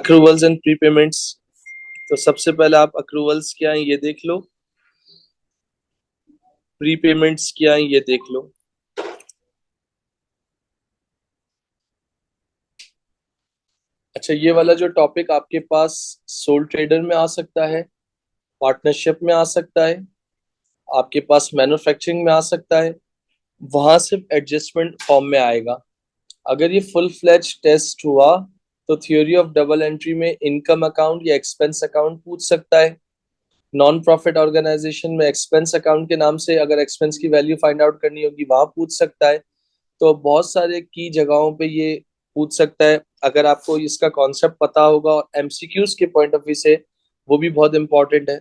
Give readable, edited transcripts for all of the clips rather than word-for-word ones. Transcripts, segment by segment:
Accruals and प्रीपेमेंट्स। तो सबसे पहले आप अक्रूवल्स क्या है ये देख लो, प्रीपेमेंट्स क्या है ये देख लो। अच्छा, ये वाला जो टॉपिक आपके पास सोल ट्रेडर में आ सकता है, पार्टनरशिप में आ सकता है, आपके पास मैन्युफैक्चरिंग में आ सकता है, वहां सिर्फ एडजस्टमेंट फॉर्म में आएगा। अगर ये फुल फ्लेज टेस्ट हुआ तो थ्योरी ऑफ डबल एंट्री में इनकम अकाउंट या एक्सपेंस अकाउंट पूछ सकता है। नॉन प्रॉफिट ऑर्गेनाइजेशन में एक्सपेंस अकाउंट के नाम से अगर एक्सपेंस की वैल्यू फाइंड आउट करनी होगी वहां पूछ सकता है। तो बहुत सारे की जगहों पे ये पूछ सकता है। अगर आपको इसका कॉन्सेप्ट पता होगा और एमसीक्यूज के पॉइंट ऑफ व्यू से वो भी बहुत इंपॉर्टेंट है।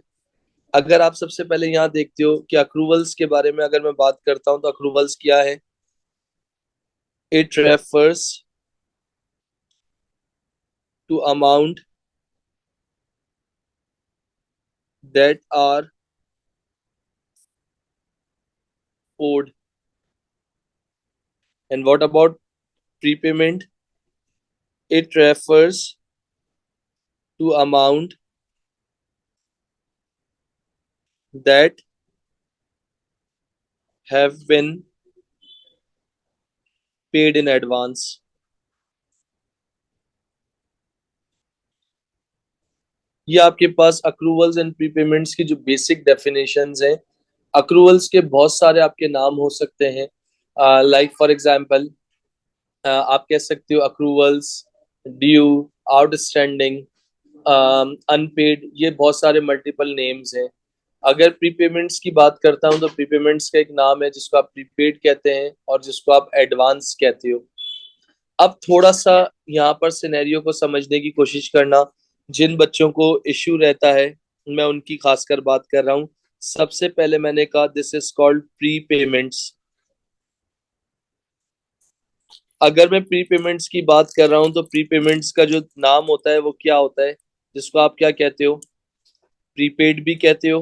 अगर आप सबसे पहले यहाँ देखते हो कि अक्रूवल्स के बारे में अगर मैं बात करता हूँ तो अक्रूवल्स क्या है, it refers to amount that are owed. And what about prepayment? It refers to amount that have been paid in advance. ये आपके पास अक्रूवल्स एंड प्रीपेमेंट्स की जो बेसिक डेफिनेशंस हैं। अक्रूवल्स के बहुत सारे आपके नाम हो सकते हैं, लाइक फॉर एग्जांपल आप कह सकते हो अक्रूवल्स, ड्यू, आउटस्टैंडिंग, अनपेड, ये बहुत सारे मल्टीपल नेम्स हैं। अगर प्रीपेमेंट्स की बात करता हूँ तो प्रीपेमेंट्स का एक नाम है जिसको आप प्रीपेड कहते हैं और जिसको आप एडवांस कहते हो। अब थोड़ा सा यहाँ पर सिनेरियो को समझने की कोशिश करना। जिन बच्चों को इश्यू रहता है मैं उनकी खासकर बात कर रहा हूँ। सबसे पहले मैंने कहा this is called pre payments. अगर मैं प्री पेमेंट्स की बात कर रहा हूँ तो प्री पेमेंट्स का जो नाम होता है वो क्या होता है, जिसको आप क्या कहते हो, प्रीपेड भी कहते हो,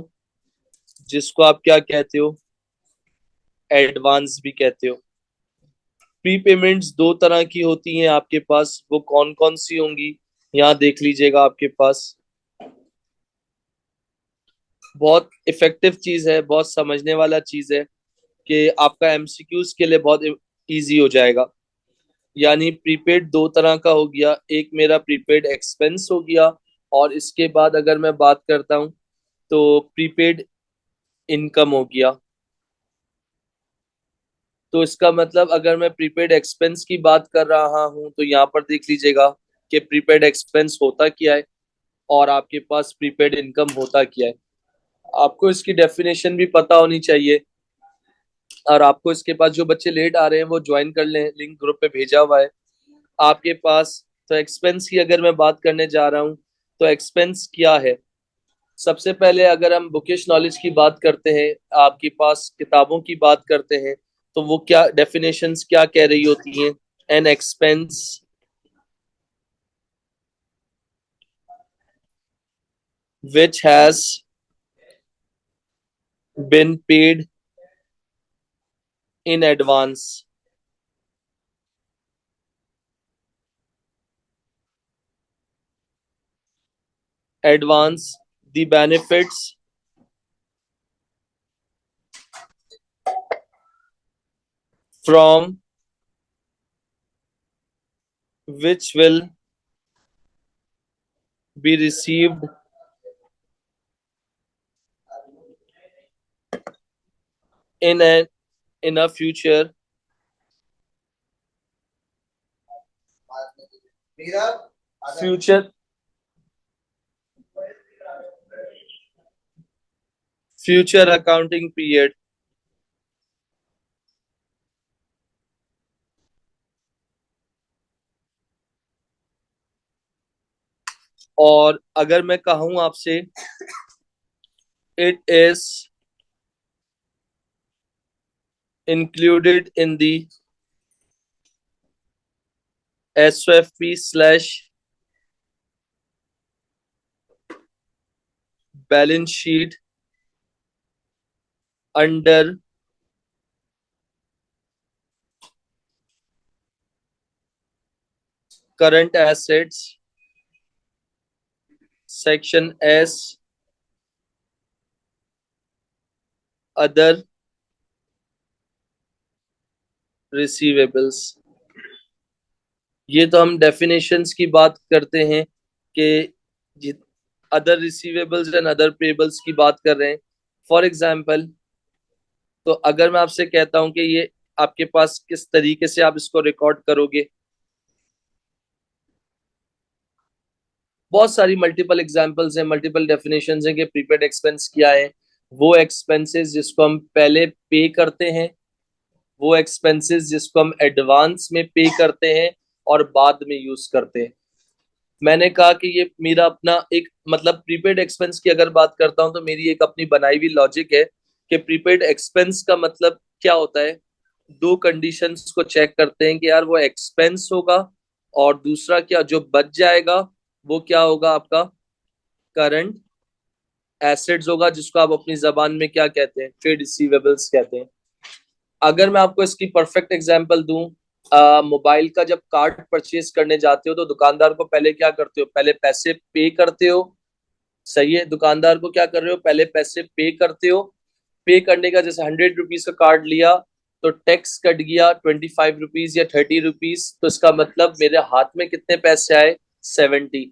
जिसको आप क्या कहते हो, एडवांस भी कहते हो। प्री पेमेंट्स दो तरह की होती हैं आपके पास, वो कौन कौन सी होंगी यहाँ देख लीजिएगा। आपके पास बहुत इफेक्टिव चीज है, बहुत समझने वाला चीज है कि आपका एमसीक्यूज के लिए बहुत इजी हो जाएगा। यानी प्रीपेड दो तरह का हो गया, एक मेरा प्रीपेड एक्सपेंस हो गया और इसके बाद अगर मैं बात करता हूँ तो प्रीपेड इनकम हो गया। तो इसका मतलब अगर मैं प्रीपेड एक्सपेंस की बात कर रहा हूं तो यहाँ पर देख लीजिएगा कि प्रीपेड एक्सपेंस होता क्या है और आपके पास प्रीपेड इनकम होता क्या है। आपको इसकी डेफिनेशन भी पता होनी चाहिए। और आपको इसके पास जो बच्चे लेट आ रहे हैं वो ज्वाइन कर लें, लिंक ग्रुप पे भेजा हुआ है आपके पास। तो एक्सपेंस की अगर मैं बात करने जा रहा हूँ तो एक्सपेंस क्या है। सबसे पहले अगर हम बुकिश नॉलेज की बात करते हैं, आपके पास किताबों की बात करते हैं, तो वो क्या डेफिनेशंस क्या कह रही होती हैं। An expense which has been paid in advance. Advance the benefits from which will be received in a future future future accounting period। और अगर मैं कहूं आपसे, it is included in the SOFP slash balance sheet under current assets section as other receivables. ये तो हम definitions की बात करते हैं कि other receivables and other payables की बात कर रहे हैं। फॉर एग्जाम्पल, तो अगर मैं आपसे कहता हूं कि ये आपके पास किस तरीके से आप इसको रिकॉर्ड करोगे, बहुत सारी मल्टीपल एग्जांपल्स हैं, मल्टीपल डेफिनेशंस हैं कि प्रीपेड एक्सपेंस क्या है। वो एक्सपेंसेस जिसको हम पहले पे करते हैं, वो एक्सपेंसेस जिसको हम एडवांस में पे करते हैं और बाद में यूज करते हैं। मैंने कहा कि ये मेरा अपना एक मतलब प्रीपेड एक्सपेंस की अगर बात करता हूं तो मेरी एक अपनी बनाई हुई लॉजिक है कि प्रीपेड एक्सपेंस का मतलब क्या होता है। दो कंडीशंस को चेक करते हैं कि यार वो एक्सपेंस होगा, और दूसरा क्या जो बच जाएगा वो क्या होगा, आपका करंट एसेट्स होगा, जिसको आप अपनी जबान में क्या कहते हैं, ट्रेड रिसीवेबल्स कहते हैं। अगर मैं आपको इसकी परफेक्ट एग्जांपल दूं, मोबाइल का जब कार्ड परचेज करने जाते हो तो दुकानदार को पहले क्या करते हो, पहले पैसे पे करते हो। सही है, दुकानदार को क्या कर रहे हो, पहले पैसे पे करते हो। पे करने का जैसे 100 रुपीज का कार्ड लिया तो टैक्स कट गया 25 रुपीज या 30 रुपीज, तो इसका मतलब मेरे हाथ में कितने पैसे आए, 70।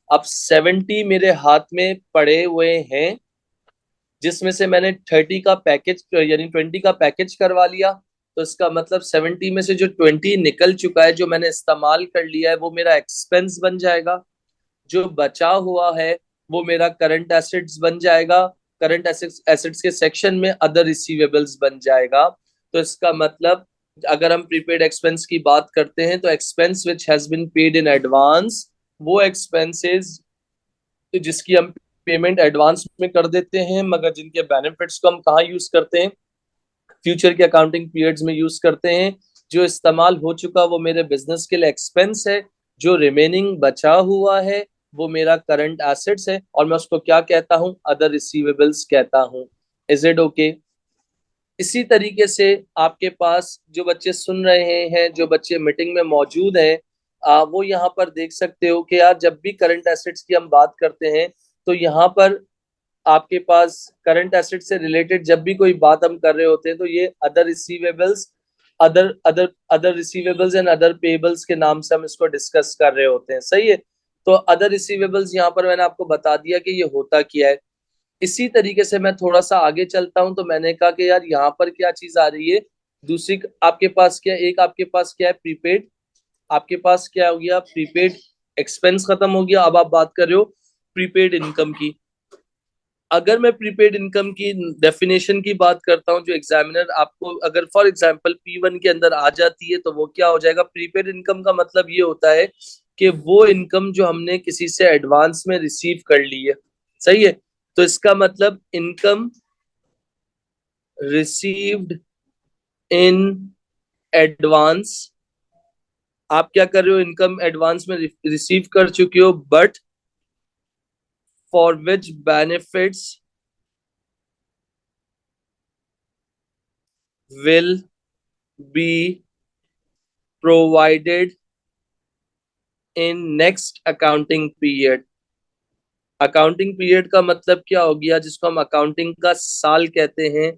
अब 70 मेरे हाथ में पड़े हुए हैं, जिसमें से मैंने 30 का पैकेज यानी 20 का पैकेज करवा लिया। तो इसका मतलब 70 में से जो 20 निकल चुका है, जो मैंने इस्तेमाल कर लिया है, वो मेरा एक्सपेंस बन जाएगा। जो बचा हुआ है वो मेरा करंट एसेट्स बन जाएगा। करंट एसेट्स एसेट्स के सेक्शन में अदर रिसीवेबल्स बन जाएगा। तो इसका मतलब अगर हम प्रीपेड एक्सपेंस की बात करते हैं तो expense which has been paid in advance, वो एक्सपेंसेस जिसकी हम पेमेंट एडवांस में कर देते हैं, मगर जिनके बेनिफिट्स को हम कहाँ यूज करते हैं, फ्यूचर के अकाउंटिंग पीरियड्स में यूज करते हैं। जो इस्तेमाल हो चुका वो मेरे बिजनेस के लिए एक्सपेंस है, जो रिमेनिंग बचा हुआ है वो मेरा करंट एसेट्स है, और मैं उसको क्या कहता हूँ, अदर रिसीवेबल्स कहता हूँ। Is it okay? इसी तरीके से आपके पास जो बच्चे सुन रहे हैं, जो बच्चे मीटिंग में मौजूद हैं, वो यहाँ पर देख सकते हो कि यार जब भी करंट एसेट्स की हम बात करते हैं तो यहाँ पर आपके पास करंट एसेट से रिलेटेड जब भी कोई बात हम कर रहे होते हैं तो ये other receivables, other other other receivables and other payables के नाम से हम इसको डिस्कस कर रहे होते हैं। सही है, तो अदर रिसीवेबल्स यहाँ पर मैंने आपको बता दिया कि ये होता क्या है। इसी तरीके से मैं थोड़ा सा आगे चलता हूं, तो मैंने कहा कि यार यहाँ पर क्या चीज आ रही है, दूसरी आपके पास क्या, एक आपके पास क्या है, प्रीपेड। आपके पास क्या हो गया, प्रीपेड एक्सपेंस खत्म हो गया। अब आप बात कर रहे हो प्रीपेड इनकम की। अगर मैं प्रीपेड इनकम की डेफिनेशन की बात करता हूं, जो एग्जामिनर आपको अगर फॉर एग्जांपल P1 के अंदर आ जाती है, तो वो क्या हो जाएगा, प्रीपेड इनकम का मतलब ये होता है कि वो इनकम जो हमने किसी से एडवांस में रिसीव कर ली है। सही है, तो इसका मतलब इनकम रिसीव्ड इन एडवांस। आप क्या कर रहे हो, इनकम एडवांस में रिसीव कर चुके हो, but for which benefits will be provided in next accounting period. Accounting period का मतलब क्या हो गया, जिसको हम अकाउंटिंग का साल कहते हैं।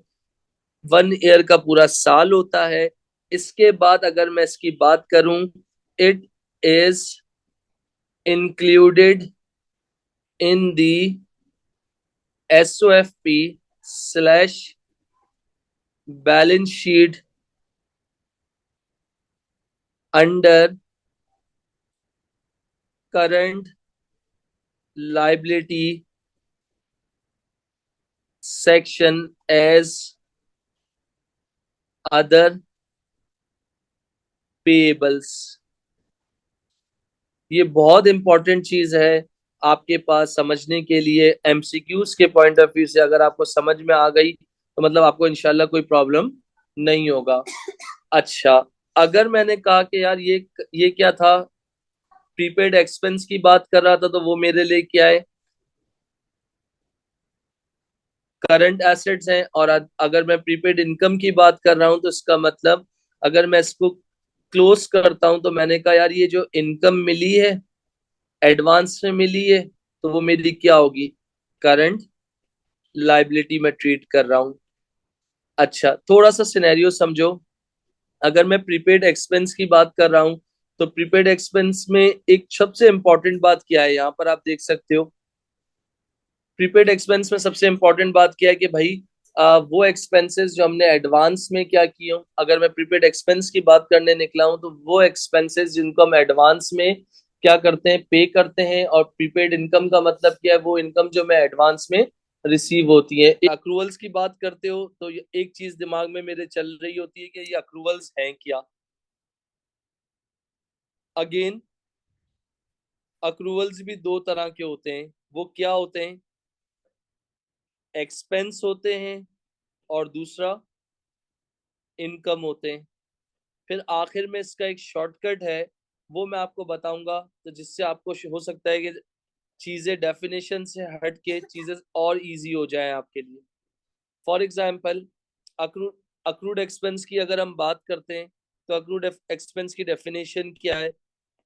1 ईयर का पूरा साल होता है। इसके बाद अगर मैं इसकी बात करूं, it is included in the SOFP slash balance sheet under current liability section as other payables. ये बहुत इंपॉर्टेंट चीज है आपके पास समझने के लिए। MCQs के पॉइंट ऑफ व्यू से अगर आपको समझ में आ गई तो मतलब आपको इंशाल्लाह कोई प्रॉब्लम नहीं होगा। अच्छा, अगर मैंने कहा कि यार ये क्या था, प्रीपेड एक्सपेंस की बात कर रहा था, तो वो मेरे लिए क्या है, करंट एसेट्स हैं। और अगर मैं प्रीपेड इनकम की बात कर रहा हूं तो इसका मतलब अगर मैं इसको क्लोज करता हूं तो मैंने कहा यार ये जो इनकम मिली है एडवांस में मिली है, तो वो मेरी क्या होगी, करंट लाइबिलिटी में ट्रीट कर रहा हूं। अच्छा, थोड़ा सा सिनेरियो समझो। अगर मैं प्रीपेड एक्सपेंस की बात कर रहा हूं, तो प्रीपेड एक्सपेंस में एक सबसे इंपॉर्टेंट बात क्या है, यहाँ पर आप देख सकते हो। प्रीपेड एक्सपेंस में सबसे इंपॉर्टेंट बात क्या है कि भाई वो एक्सपेंसेस जो हमने एडवांस में क्या किए हो, अगर मैं प्रीपेड एक्सपेंस की बात करने निकला हूं तो वो एक्सपेंसेस जिनको हम एडवांस में क्या करते हैं, पे करते हैं। और प्रीपेड इनकम का मतलब क्या है, वो इनकम जो मैं एडवांस में रिसीव होती है। अक्रूवल्स की बात करते हो तो एक चीज दिमाग में मेरे चल रही होती है कि ये अक्रूवल्स हैं क्या। अगेन, अक्रूवल्स भी दो तरह के होते हैं। वो क्या होते हैं, एक्सपेंस होते हैं और दूसरा इनकम होते हैं। फिर आखिर में इसका एक शॉर्टकट है, वो मैं आपको बताऊंगा, तो जिससे आपको हो सकता है कि चीजें डेफिनेशन से हट के चीजें और इजी हो जाए आपके लिए। For example, accrued accrued expense की अगर हम बात करते हैं, तो अक्रूड एक्सपेंस की डेफिनेशन क्या है,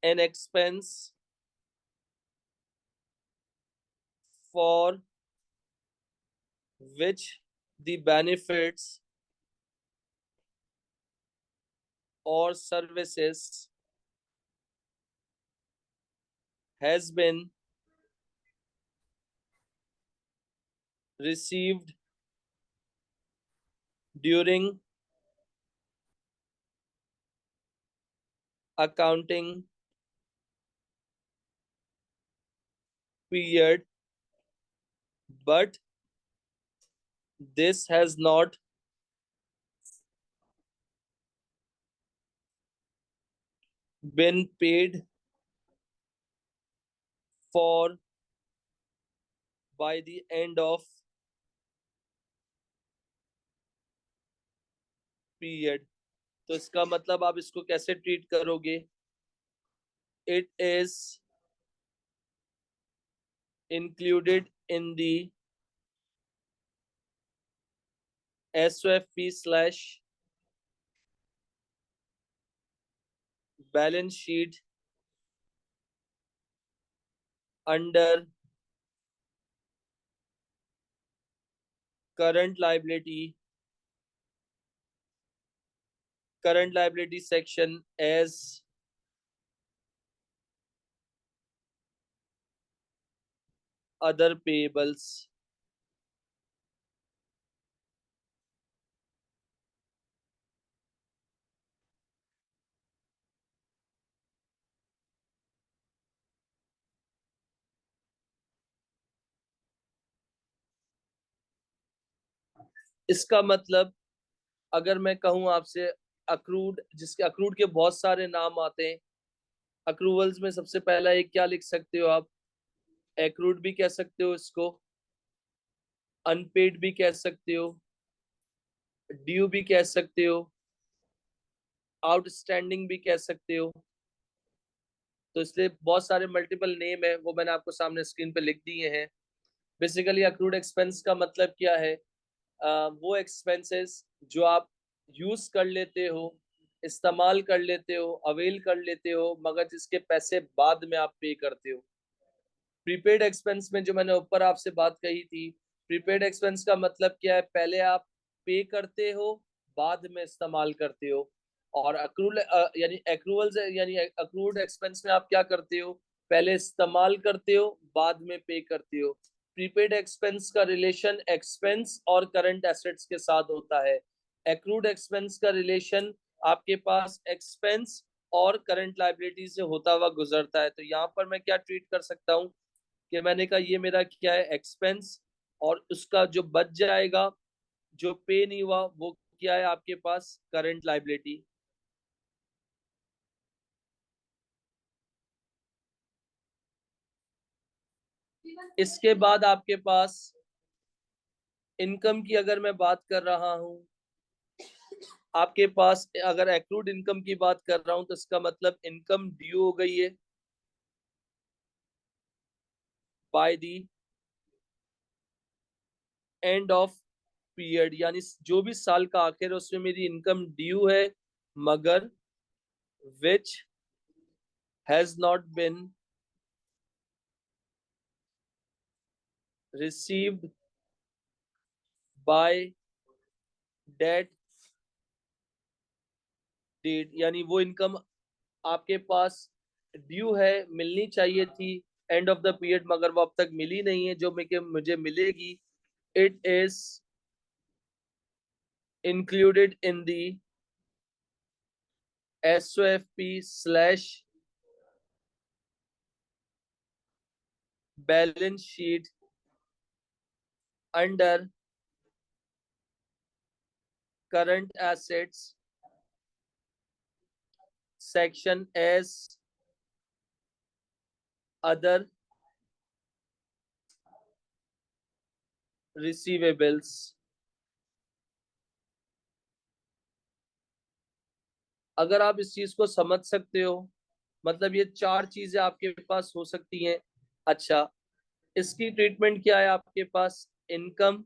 an expense for which the benefits और services has been received during accounting period, but this has not been paid for by the end of period। तो इसका मतलब आप इसको कैसे ट्रीट करोगे, it is included in the SOFP slash balance sheet under current liability, current liability section as other payables. इसका मतलब अगर मैं कहूं आपसे, अक्रूड, जिसके अक्रूड के बहुत सारे नाम आते हैं। अक्रूवल्स में सबसे पहला एक क्या लिख सकते हो आप, एक्रूड भी कह सकते हो इसको, अनपेड भी कह सकते हो, ड्यू भी कह सकते हो, आउटस्टैंडिंग भी कह सकते हो। तो इसलिए बहुत सारे मल्टीपल नेम है, वो मैंने आपको सामने स्क्रीन पे लिख दिए हैं। बेसिकली अक्रूड एक्सपेंस का मतलब क्या है, वो एक्सपेंसेस जो आप यूज कर लेते हो, इस्तेमाल कर लेते हो, अवेल कर लेते हो, मगर जिसके पैसे बाद में आप पे करते हो। प्रीपेड एक्सपेंस में जो मैंने ऊपर आपसे बात कही थी, प्रीपेड एक्सपेंस का मतलब क्या है, पहले आप पे करते हो, बाद में इस्तेमाल करते हो। और अक्रूल यानी एक्रूवल्स यानी अक्रूड एक्सपेंस में आप क्या करते हो, पहले इस्तेमाल करते हो, बाद में पे करते हो। प्रीपेड एक्सपेंस का रिलेशन एक्सपेंस और करंट एसेट्स के साथ होता है। एक्रूड एक्सपेंस का रिलेशन आपके पास एक्सपेंस और करंट लाइबिलिटी से होता हुआ गुजरता है। तो यहाँ पर मैं क्या ट्रीट कर सकता हूँ, कि मैंने कहा ये मेरा क्या है, एक्सपेंस, और उसका जो बच जाएगा, जो पे नहीं हुआ, वो क्या है आपके पास, करंट लाइबिलिटी। इसके बाद आपके पास इनकम की अगर मैं बात कर रहा हूं, आपके पास अगर एक्रूड इनकम की बात कर रहा हूं, तो इसका मतलब इनकम ड्यू हो गई है by the end of period, यानी जो भी साल का आखिर है उसमें मेरी इनकम ड्यू है, मगर which has not been received by date date, यानी वो इनकम आपके पास ड्यू है, मिलनी चाहिए थी एंड ऑफ द पीरियड, मगर वो अब तक मिली नहीं है, जो मुझे मिलेगी। It is included in the SOFP slash balance sheet under current assets section as other receivables. अगर आप इस चीज को समझ सकते हो, मतलब ये चार चीजें आपके पास हो सकती हैं। अच्छा, इसकी ट्रीटमेंट क्या है आपके पास? इनकम,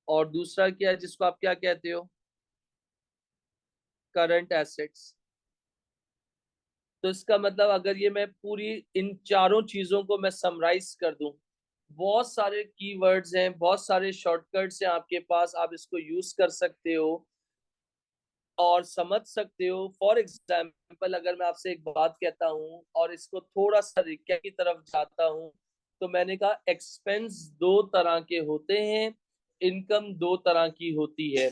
और दूसरा क्या है जिसको आप क्या कहते हो? Current assets. तो इसका मतलब अगर ये मैं पूरी इन चारों चीजों को मैं समराइज कर दूं, बहुत सारे कीवर्ड्स हैं, बहुत सारे शॉर्टकट्स हैं आपके पास, आप इसको यूज कर सकते हो और समझ सकते हो। फॉर एग्जाम्पल, अगर मैं आपसे एक बात कहता हूँ और इसको थोड़ा सा रिकैप की तरफ जाता हूँ, तो मैंने कहा एक्सपेंस दो तरह के होते हैं, इनकम दो तरह की होती है।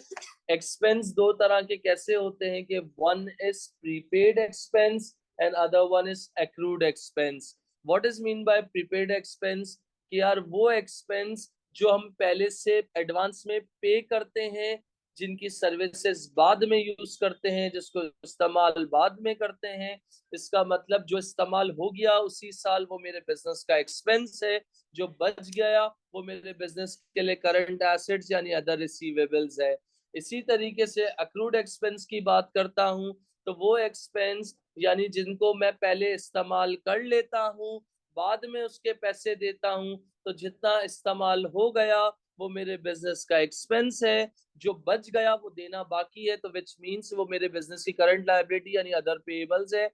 एक्सपेंस दो तरह के कैसे होते हैं कि one is prepaid expense and other one is accrued expense. What is mean by prepaid expense? कि यार वो एक्सपेंस जो हम पहले से एडवांस में पे करते हैं, जिनकी सर्विसेज बाद में यूज करते हैं, जिसको इस्तेमाल बाद में करते हैं। इसका मतलब जो इस्तेमाल हो गया उसी साल वो मेरे बिजनेस का एक्सपेंस है, जो बच गया वो मेरे बिजनेस के लिए करंट एसेट्स यानी अदर रिसीवेबल्स है। इसी तरीके से अक्रूड एक्सपेंस की बात करता हूं, तो वो एक्सपेंस यानी जिनको मैं पहले इस्तेमाल कर लेता हूं, बाद में उसके पैसे देता हूं, तो जितना इस्तेमाल हो गया वो मेरे बिजनेस का एक्सपेंस है। जो बच गया वो देना बाकी है, तो विच मीन्स वो मेरे बिजनेस की करंट लायबिलिटी यानी अदर पेएबल्स है।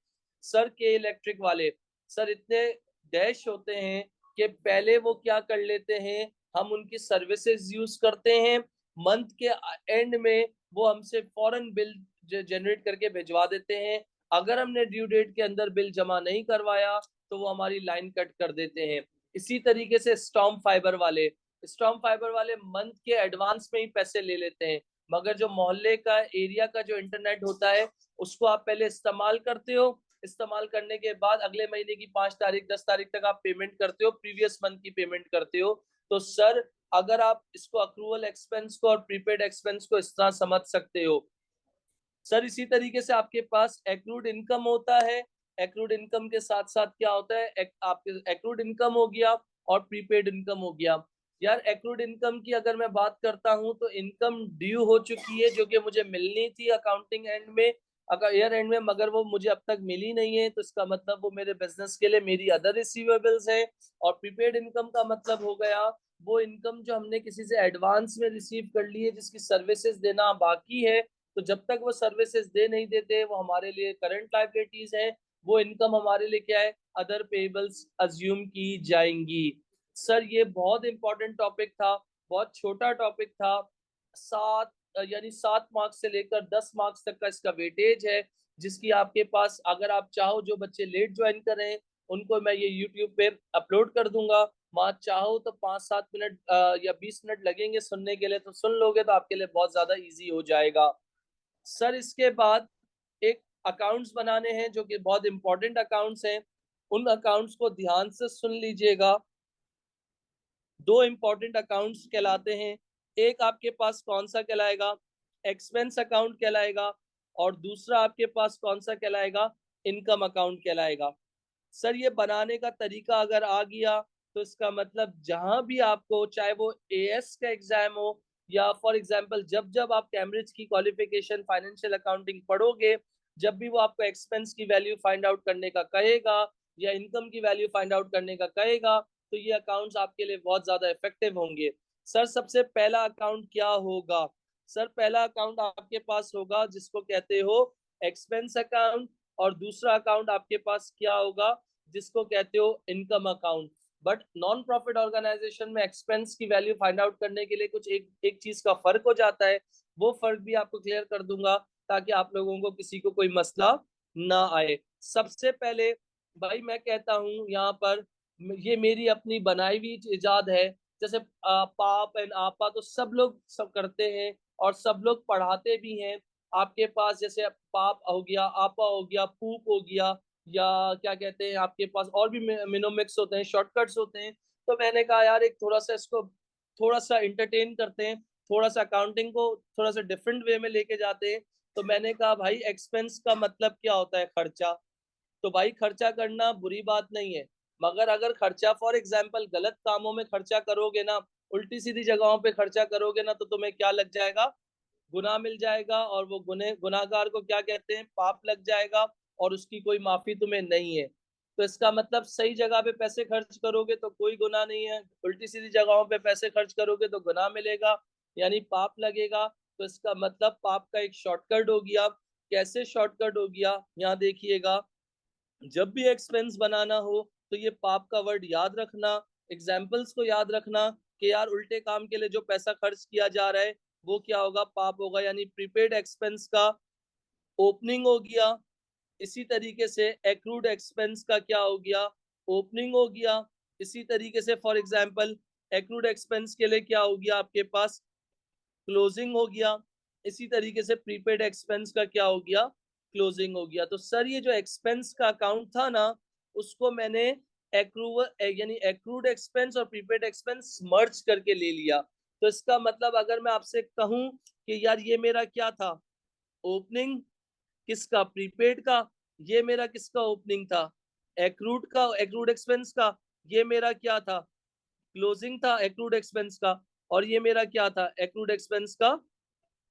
सर के इलेक्ट्रिक वाले, सर इतने डैश होते हैं कि पहले वो क्या कर लेते हैं, हम उनकी सर्विसेज यूज करते हैं, मंथ के एंड में वो हमसे फॉरन बिल जनरेट करके भिजवा देते हैं। अगर हमने ड्यू डेट के अंदर बिल जमा नहीं करवाया तो वो हमारी लाइन कट कर देते हैं। इसी तरीके से स्टॉर्म फाइबर वाले मंथ के एडवांस में ही पैसे ले लेते हैं, मगर जो मोहल्ले का एरिया का जो इंटरनेट होता है उसको आप पहले इस्तेमाल करते हो, इस्तेमाल करने के बाद अगले महीने की 5 तारीख 10 तारीख तक आप पेमेंट करते हो, प्रीवियस मंथ की पेमेंट करते हो। तो सर अगर आप इसको अक्रूवल एक्सपेंस को और प्रीपेड एक्सपेंस को इस तरह समझ सकते हो। सर इसी तरीके से आपके पास एक्रूड इनकम होता है। एक्रूड इनकम के साथ साथ क्या होता है, आपके एक्रूड इनकम हो गया और प्रीपेड इनकम हो गया। यार एक्रूड इनकम की अगर मैं बात करता हूं तो इनकम ड्यू हो चुकी है जो कि मुझे मिलनी थी अकाउंटिंग एंड में, अगर ईयर एंड में, मगर वो मुझे अब तक मिली नहीं है, तो इसका मतलब वो मेरे बिजनेस के लिए मेरी अदर रिसीवेबल्स है। और प्रीपेड इनकम का मतलब हो गया वो इनकम जो हमने किसी से एडवांस में रिसीव कर ली है, जिसकी सर्विसेज देना बाकी है। तो जब तक वो सर्विसेज दे नहीं देते वो हमारे लिए करंट लाइबिलिटीज है, वो इनकम हमारे लिए क्या है, अदर पेबल्स अज्यूम की जाएंगी। सर ये बहुत इंपॉर्टेंट टॉपिक था, बहुत छोटा टॉपिक था। सात यानी 7 मार्क्स से लेकर 10 मार्क्स तक का इसका वेटेज है, जिसकी आपके पास अगर आप चाहो, जो बच्चे लेट ज्वाइन कर रहे हैं उनको मैं ये यूट्यूब पे अपलोड कर दूंगा। वहां चाहो तो 5-7 मिनट या 20 मिनट लगेंगे सुनने के लिए, तो सुन लोगे तो आपके लिए बहुत ज्यादा इजी हो जाएगा। सर इसके बाद एक अकाउंट्स बनाने हैं जो कि बहुत इंपॉर्टेंट अकाउंट्स हैं, उन अकाउंट्स को ध्यान से सुन लीजिएगा। दो इंपॉर्टेंट अकाउंट्स कहलाते हैं, एक आपके पास कौन सा कहलाएगा, एक्सपेंस अकाउंट कहलाएगा, और दूसरा आपके पास कौन सा कहलाएगा, इनकम अकाउंट कहलाएगा। सर ये बनाने का तरीका अगर आ गया तो इसका मतलब जहां भी आपको, चाहे वो एएस का एग्जाम हो या फॉर एग्जांपल जब जब आप कैम्ब्रिज की क्वालिफिकेशन फाइनेंशियल अकाउंटिंग पढ़ोगे, जब भी वो आपको एक्सपेंस की वैल्यू फाइंड आउट करने का कहेगा या इनकम की वैल्यू फाइंड आउट करने का कहेगा, तो ये अकाउंट्स आपके लिए बहुत ज्यादा इफेक्टिव होंगे। सर सबसे पहला अकाउंट क्या होगा? सर पहला अकाउंट आपके पास होगा जिसको कहते हो एक्सपेंस अकाउंट, और दूसरा अकाउंट आपके पास क्या होगा जिसको कहते हो income account. But non profit organisation में एक्सपेंस की वैल्यू फाइंड आउट करने के लिए कुछ एक एक चीज का फर्क हो जाता है। वो फर्क भी आपको क्लियर कर दूंगा ताकि आप लोगों को किसी को कोई मसला ना आए। सबसे पहले भाई मैं कहता हूँ यहाँ पर, ये मेरी अपनी बनाई हुई इजाद है। जैसे पाप एंड आपा तो सब लोग सब करते हैं और सब लोग पढ़ाते भी हैं। आपके पास जैसे पाप हो गया, आपा हो गया, पूप हो गया, या क्या कहते हैं आपके पास और भी मिनोमिक्स होते हैं, शॉर्टकट्स होते हैं। तो मैंने कहा यार एक थोड़ा सा इसको थोड़ा सा इंटरटेन करते हैं, थोड़ा सा अकाउंटिंग को थोड़ा सा डिफरेंट वे में लेके जाते हैं। तो मैंने कहा भाई एक्सपेंस का मतलब क्या होता है? खर्चा। तो भाई खर्चा करना बुरी बात नहीं है, मगर अगर खर्चा फॉर एग्जाम्पल गलत कामों में खर्चा करोगे ना, उल्टी सीधी जगहों पे खर्चा करोगे ना, तो तुम्हें क्या लग जाएगा? गुनाह मिल जाएगा। और वो गुनाहगार को क्या कहते हैं? पाप लग जाएगा। और उसकी कोई माफी तुम्हें नहीं है। तो इसका मतलब सही जगह पे पैसे खर्च करोगे तो कोई गुनाह नहीं है, उल्टी सीधी जगहों पे पैसे खर्च करोगे तो गुनाह मिलेगा, यानी पाप लगेगा। तो इसका मतलब पाप का एक शॉर्टकट हो गया। कैसे शॉर्टकट हो गया? यहाँ देखिएगा, जब भी एक्सपेंस बनाना हो तो ये पाप का वर्ड याद रखना, एग्जाम्पल्स को याद रखना कि यार उल्टे काम के लिए जो पैसा खर्च किया जा रहा है वो क्या होगा? पाप होगा। यानी प्रीपेड एक्सपेंस का ओपनिंग हो गया। इसी तरीके से एक्रूड एक्सपेंस का क्या हो गया? ओपनिंग हो गया। इसी तरीके से फॉर एग्जाम्पल एक्रूड एक्सपेंस के लिए क्या हो गया आपके पास? क्लोजिंग हो गया। इसी तरीके से प्रीपेड एक्सपेंस का क्या हो गया? क्लोजिंग हो गया। तो सर ये जो एक्सपेंस का अकाउंट था ना, उसको मैंने एक्रूव यानी एक्रूड एक्सपेंस और प्रीपेड एक्सपेंस मर्ज करके ले लिया। तो इसका मतलब अगर मैं आपसे कहूं कि यार ये मेरा क्या था? ओपनिंग। किसका? प्रीपेड का। ये मेरा किसका ओपनिंग था? एक्रूड का, एक्रूड एक्सपेंस का। ये मेरा क्या था? क्लोजिंग था एक्रूड एक्सपेंस का। और ये मेरा क्या था? एक्रूड एक्सपेंस का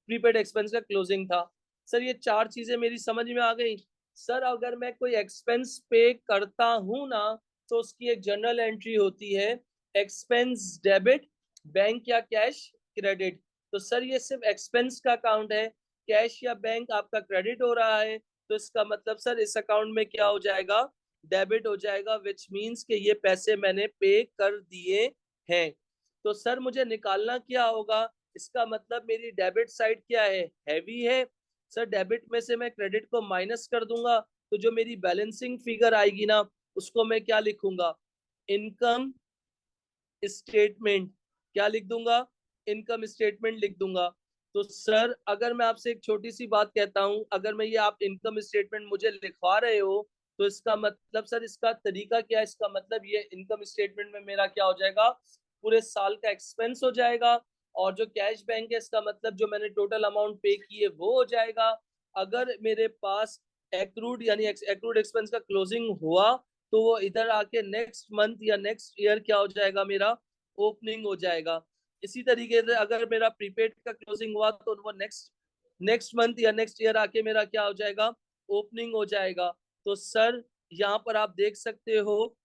प्रीपेड एक्सपेंस का क्लोजिंग था। सर ये चार चीजें मेरी समझ में आ गई। सर अगर मैं कोई एक्सपेंस पे करता हूं ना, तो उसकी एक जनरल एंट्री होती है, एक्सपेंस डेबिट, बैंक या कैश क्रेडिट। तो सर ये सिर्फ एक्सपेंस का अकाउंट है, कैश या बैंक आपका क्रेडिट हो रहा है, तो इसका मतलब सर इस अकाउंट में क्या हो जाएगा? डेबिट हो जाएगा, विच मीन्स कि ये पैसे मैंने पे कर दिए हैं। तो सर मुझे निकालना क्या होगा? इसका मतलब मेरी डेबिट साइड क्या है? हैवी है। सर डेबिट में से मैं क्रेडिट को माइनस कर दूंगा, तो जो मेरी बैलेंसिंग फिगर आएगी ना, उसको मैं क्या लिखूंगा? Income statement. क्या लिख दूंगा? इनकम स्टेटमेंट लिख दूंगा। तो सर अगर मैं आपसे एक छोटी सी बात कहता हूं, अगर मैं ये आप इनकम स्टेटमेंट मुझे लिखवा रहे हो, तो इसका मतलब सर इसका तरीका क्या है? इसका मतलब ये इनकम स्टेटमेंट में मेरा क्या हो जाएगा? पूरे साल का एक्सपेंस हो जाएगा। और जो कैश बैंक है, इसका मतलब जो मैंने टोटल अमाउंट पे की है वो हो जाएगा। अगर मेरे पास एक्रूड यानी एक्रूड एक्सपेंस का क्लोजिंग हुआ, तो वो इधर आके नेक्स्ट मंथ या नेक्स्ट ईयर क्या हो जाएगा? मेरा ओपनिंग हो जाएगा। इसी तरीके से अगर मेरा प्रीपेड का क्लोजिंग हुआ, तो वो नेक्स्ट नेक्स्ट मंथ या नेक्स्ट ईयर आके मेरा क्या हो जाएगा? ओपनिंग हो जाएगा। तो सर यहाँ पर आप देख सकते हो,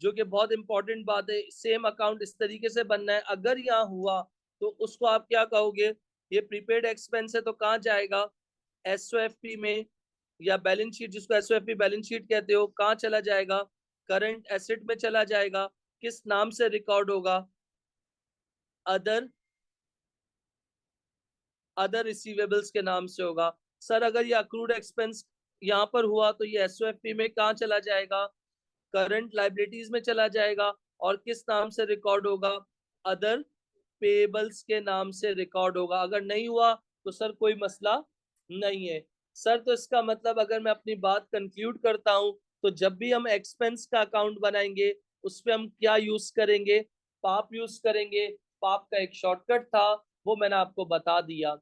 जो कि बहुत इंपॉर्टेंट बात है, सेम अकाउंट इस तरीके से बनना है। अगर यहाँ हुआ तो उसको आप क्या कहोगे? ये प्रीपेड एक्सपेंस है तो कहाँ जाएगा? एसओएफपी में, या बैलेंस शीट, जिसको एसओएफपी बैलेंस शीट कहते हो, कहाँ चला जाएगा? करंट एसेट में चला जाएगा। किस नाम से रिकॉर्ड होगा? अदर अदर रिसीवेबल्स के नाम से होगा। सर अगर ये अक्रूड एक्सपेंस यहाँ पर हुआ, तो ये एसओएफपी में कहाँ चला जाएगा? करंट लाइबिलिटीज में चला जाएगा। और किस नाम से रिकॉर्ड होगा? अदर पेबल्स के नाम से रिकॉर्ड होगा। अगर नहीं हुआ तो सर कोई मसला नहीं है। सर तो इसका मतलब अगर मैं अपनी बात कंक्लूड करता हूं, तो जब भी हम एक्सपेंस का अकाउंट बनाएंगे, उसमें हम क्या यूज करेंगे? पाप यूज करेंगे। पाप का एक शॉर्टकट था, वो मैंने आपको बता दिया।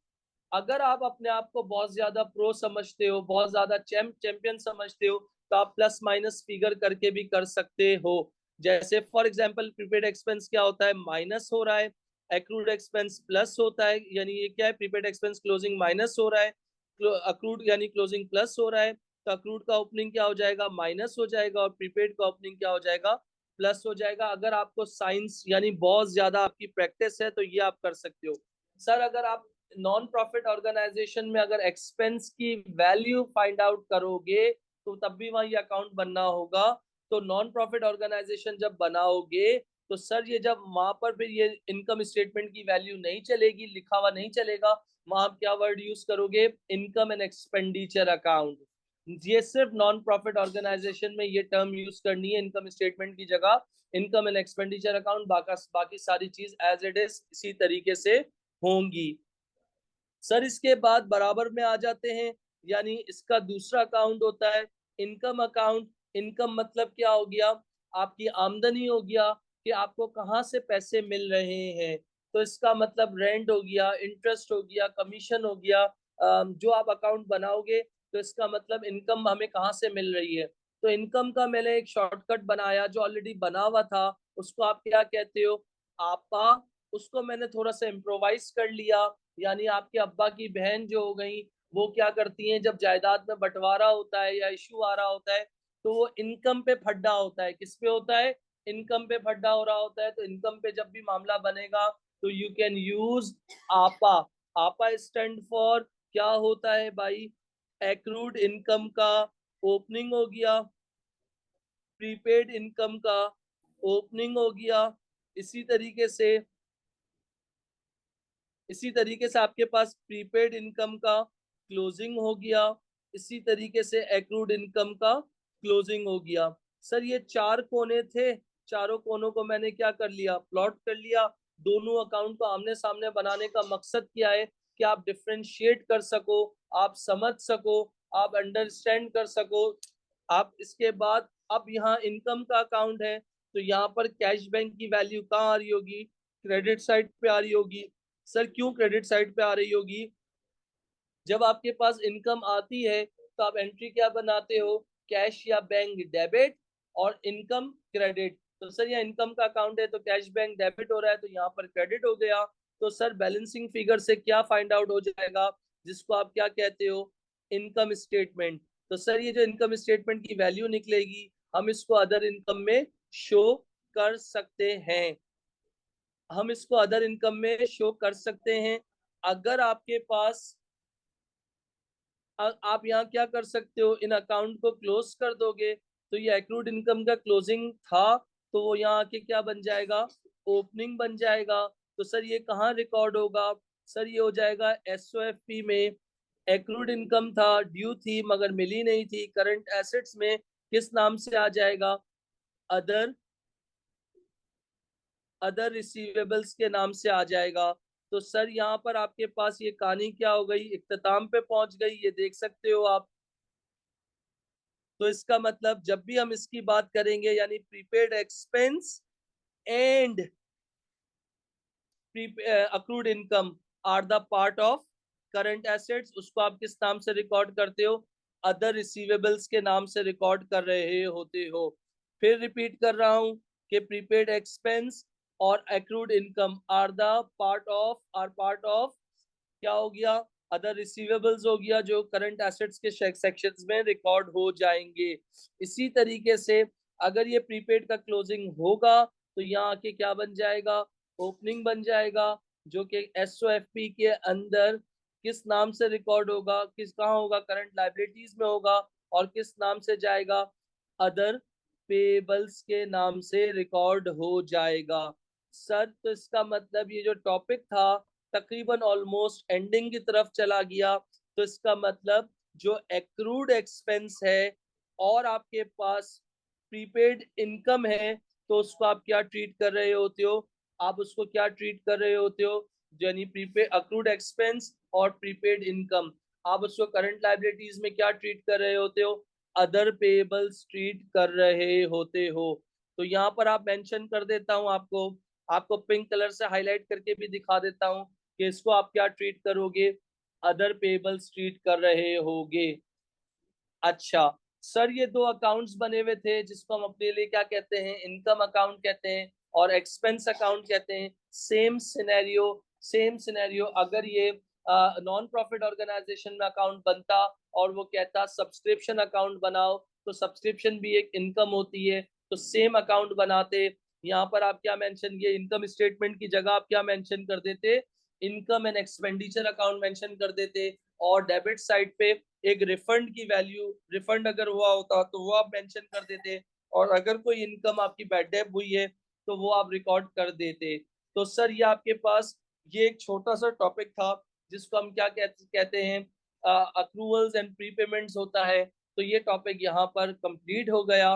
अगर आप अपने आप को बहुत ज्यादा प्रो समझते हो, बहुत ज्यादा चैंपियन समझते हो, तो आप प्लस माइनस फिगर करके भी कर सकते हो। जैसे फॉर एग्जांपल प्रीपेड एक्सपेंस क्या होता है? माइनस हो रहा है। एक्रूड एक्सपेंस प्लस होता है, यानी ये क्या है? प्रीपेड एक्सपेंस क्लोजिंग माइनस हो रहा है, अक्रूड यानी क्लोजिंग प्लस हो रहा है। तो अक्रूड का ओपनिंग क्या हो जाएगा? माइनस हो जाएगा। और प्रीपेड का ओपनिंग क्या हो जाएगा? प्लस हो जाएगा। अगर आपको साइंस यानी बहुत ज्यादा आपकी प्रैक्टिस है तो ये आप कर सकते हो। सर अगर आप नॉन प्रॉफिट ऑर्गेनाइजेशन में अगर एक्सपेंस की वैल्यू फाइंड आउट करोगे, तो तब भी वहां ये अकाउंट बनना होगा। तो नॉन प्रॉफिट ऑर्गेनाइजेशन जब बनाओगे तो सर ये जब वहां पर फिर ये इनकम स्टेटमेंट की वैल्यू नहीं चलेगी, लिखा हुआ नहीं चलेगा, वहां आप क्या वर्ड यूज करोगे, इनकम एंड एक्सपेंडिचर अकाउंट। ये सिर्फ नॉन प्रॉफिट ऑर्गेनाइजेशन में ये टर्म यूज करनी है इनकम स्टेटमेंट की जगह, इनकम एंड एक्सपेंडिचर अकाउंट। बाकी सारी चीज एज इट इज इसी तरीके से होंगी। सर इसके बाद बराबर में आ जाते हैं, यानी इसका दूसरा अकाउंट होता है इनकम अकाउंट। इनकम मतलब क्या हो गया, आपकी आमदनी हो गया, कि आपको कहाँ से पैसे मिल रहे हैं। तो इसका मतलब रेंट हो गया, इंटरेस्ट हो गया, कमीशन हो गया। जो आप अकाउंट बनाओगे तो इसका मतलब इनकम हमें कहाँ से मिल रही है। तो इनकम का मैंने एक शॉर्टकट बनाया जो ऑलरेडी बना हुआ था, उसको आप क्या कहते हो, आपा। उसको मैंने थोड़ा सा इम्प्रोवाइज कर लिया, यानी आपके अब्बा की बहन जो हो गई, वो क्या करती हैं, जब जायदाद में बंटवारा होता है या इशू आ रहा होता है तो वो इनकम पे फड्डा होता है। किस पे होता है, इनकम पे फड्डा हो रहा होता है। तो इनकम पे जब भी मामला बनेगा तो यू कैन यूज आपा। आपा स्टैंड फॉर क्या होता है भाई, एक्रूड इनकम का ओपनिंग हो गया, प्रीपेड इनकम का ओपनिंग हो गया। इसी तरीके से इसी तरीके से आपके पास प्रीपेड इनकम का क्लोजिंग हो गया। इसी तरीके से एक्रूड इनकम का क्लोजिंग हो गया। सर ये चार कोने थे, चारों कोनों को मैंने क्या कर लिया, प्लॉट कर लिया। दोनों अकाउंट को आमने सामने बनाने का मकसद क्या है, कि आप डिफ्रेंशिएट कर सको, आप समझ सको, आप अंडरस्टैंड कर सको। आप इसके बाद अब यहाँ इनकम का अकाउंट है, तो यहाँ पर कैश बैंक की वैल्यू कहाँ आ रही होगी, क्रेडिट साइड पे आ रही होगी। सर क्यों क्रेडिट साइड पे आ रही होगी, जब आपके पास इनकम आती है तो आप एंट्री क्या बनाते हो, कैश या बैंक डेबिट और इनकम क्रेडिट। तो सर ये इनकम का अकाउंट है तो कैश बैंक डेबिट हो रहा है, तो यहाँ पर क्रेडिट हो गया। तो सर बैलेंसिंग फिगर से क्या फाइंड आउट हो जाएगा, जिसको आप क्या कहते हो, इनकम स्टेटमेंट। तो सर ये जो इनकम स्टेटमेंट की वैल्यू निकलेगी, हम इसको अदर इनकम में शो कर सकते हैं। हम इसको अदर इनकम में शो कर सकते हैं। अगर आपके पास आप यहाँ क्या कर सकते हो, इन अकाउंट को क्लोज कर दोगे, तो ये एक्रूड इनकम का क्लोजिंग था, तो वो यहाँ आके क्या बन जाएगा, ओपनिंग बन जाएगा। तो सर ये कहाँ रिकॉर्ड होगा, सर ये हो जाएगा एसओएफपी में। एक्रूड इनकम था, ड्यू थी मगर मिली नहीं थी, करंट एसेट्स में किस नाम से आ जाएगा, अदर अदर रिसीवेबल्स के नाम से आ जाएगा। तो सर यहाँ पर आपके पास ये कहानी क्या हो गई, इख्तिताम पे पहुंच गई, ये देख सकते हो आप। तो इसका मतलब जब भी हम इसकी बात करेंगे, यानी prepaid expense and accrued income are the part of current assets, उसको आप किस नाम से रिकॉर्ड करते हो, अदर रिसीवेबल्स के नाम से रिकॉर्ड कर रहे होते हो। फिर रिपीट कर रहा हूं कि प्रीपेड एक्सपेंस और accrued income are part of क्या हो गया, अदर रिसीवेबल्स हो गया, जो करंट एसेट्स के सेक्शंस में रिकॉर्ड हो जाएंगे। इसी तरीके से अगर ये प्रीपेड का क्लोजिंग होगा तो यहाँ आके क्या बन जाएगा, ओपनिंग बन जाएगा, जो कि एसओएफपी के अंदर किस नाम से रिकॉर्ड होगा, किस कहाँ होगा, करंट लाइबिलिटीज में होगा, और किस नाम से जाएगा, अदर पेबल्स के नाम से रिकॉर्ड हो जाएगा। सर तो इसका मतलब ये जो टॉपिक था तकरीबन ऑलमोस्ट एंडिंग की तरफ चला गया। तो इसका मतलब जो एक्रूड एक्सपेंस है और आपके पास प्रीपेड इनकम है, तो उसको आप क्या ट्रीट कर रहे होते हो, आप उसको क्या ट्रीट कर रहे होते हो, यानी प्रीपेड अक्रूड एक्सपेंस और प्रीपेड इनकम, आप उसको करंट लाइबिलिटीज में क्या ट्रीट कर रहे होते हो, अदर पेबल्स ट्रीट कर रहे होते हो। तो यहाँ पर आप मेंशन कर देता हूँ आपको, आपको पिंक कलर से हाईलाइट करके भी दिखा देता हूँ कि इसको आप क्या ट्रीट करोगे, अदर पेबल्स ट्रीट कर रहे होगे। अच्छा सर ये दो अकाउंट्स बने हुए थे जिसको हम अपने लिए क्या कहते हैं, इनकम अकाउंट कहते हैं और एक्सपेंस अकाउंट कहते हैं। सेम सिनेरियो अगर ये नॉन प्रॉफिट ऑर्गेनाइजेशन में अकाउंट बनता और वो कहता सब्सक्रिप्शन अकाउंट बनाओ, तो सब्सक्रिप्शन भी एक इनकम होती है, तो सेम अकाउंट बनाते। यहाँ पर आप क्या मेंशन, ये इनकम स्टेटमेंट की जगह आप क्या मेंशन कर देते, income and expenditure account mention कर देते। और डेबिट साइड पे एक रिफंड की वैल्यू, रिफंड अगर हुआ होता तो वो आप मेंशन कर देते। और अगर कोई इनकम आपकी बैड डेट हुई है तो वो आप रिकॉर्ड कर देते। तो सर ये आपके पास ये एक छोटा सा टॉपिक था जिसको हम क्या कहते हैं, अक्रूवल्स एंड प्रीपेमेंट्स होता है। तो ये टॉपिक यहाँ पर कंप्लीट हो गया।